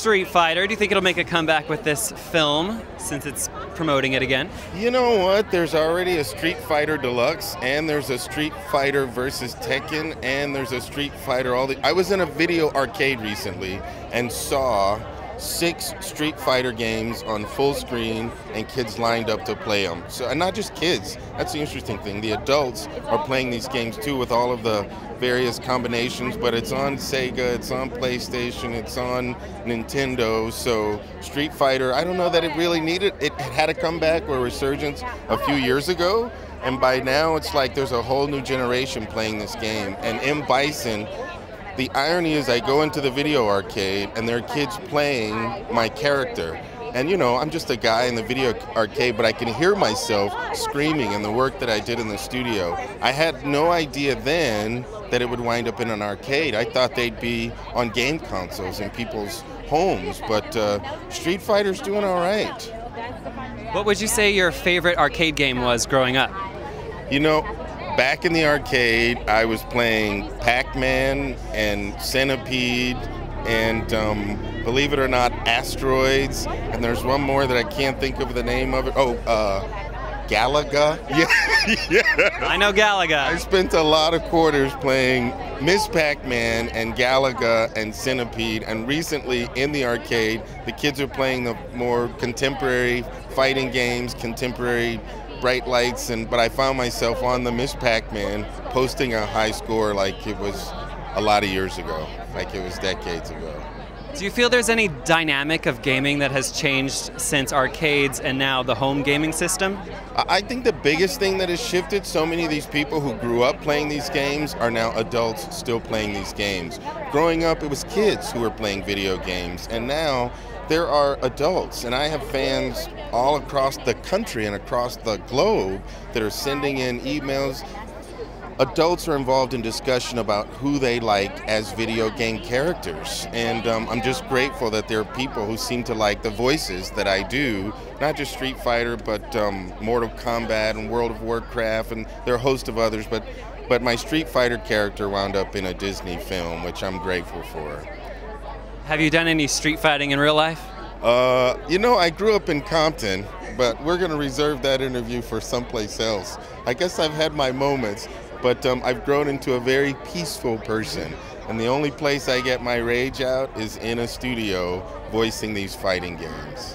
Street Fighter. Do you think it'll make a comeback with this film, since it's promoting it again? You know what? There's already a Street Fighter Deluxe, and there's a Street Fighter versus Tekken, and there's a Street Fighter I was in a video arcade recently and saw 6 Street Fighter games on full screen and kids lined up to play them. So, and not just kids, that's the interesting thing. The adults are playing these games too with all of the various combinations, but it's on Sega, it's on PlayStation, it's on Nintendo. So Street Fighter, I don't know that it really needed, it had a comeback or a resurgence a few years ago, and by now it's like there's a whole new generation playing this game. And in Bison, the irony is I go into the video arcade and there are kids playing my character. And you know, I'm just a guy in the video arcade, but I can hear myself screaming in the work that I did in the studio. I had no idea then that it would wind up in an arcade. I thought they'd be on game consoles in people's homes, but Street Fighter's doing all right. What would you say your favorite arcade game was growing up? You know, back in the arcade, I was playing Pac-Man and Centipede and, believe it or not, Asteroids. And there's one more that I can't think of the name of it. Oh, Galaga. Yeah. I know Galaga. I spent a lot of quarters playing Miss Pac-Man and Galaga and Centipede. And recently in the arcade, the kids are playing the more contemporary fighting games, contemporary bright lights, but I found myself on the Miss Pac-Man posting a high score like it was a lot of years ago, like it was decades ago. Do you feel there's any dynamic of gaming that has changed since arcades and now the home gaming system? I think the biggest thing that has shifted, so many of these people who grew up playing these games are now adults still playing these games. Growing up, it was kids who were playing video games, and now there are adults, and I have fans all across the country and across the globe that are sending in emails. Adults are involved in discussion about who they like as video game characters, and I'm just grateful that there are people who seem to like the voices that I do, not just Street Fighter, but Mortal Kombat and World of Warcraft, and there are a host of others, but my Street Fighter character wound up in a Disney film, which I'm grateful for. Have you done any street fighting in real life? You know, I grew up in Compton, but we're going to reserve that interview for someplace else. I guess I've had my moments, but I've grown into a very peaceful person, and the only place I get my rage out is in a studio voicing these fighting games.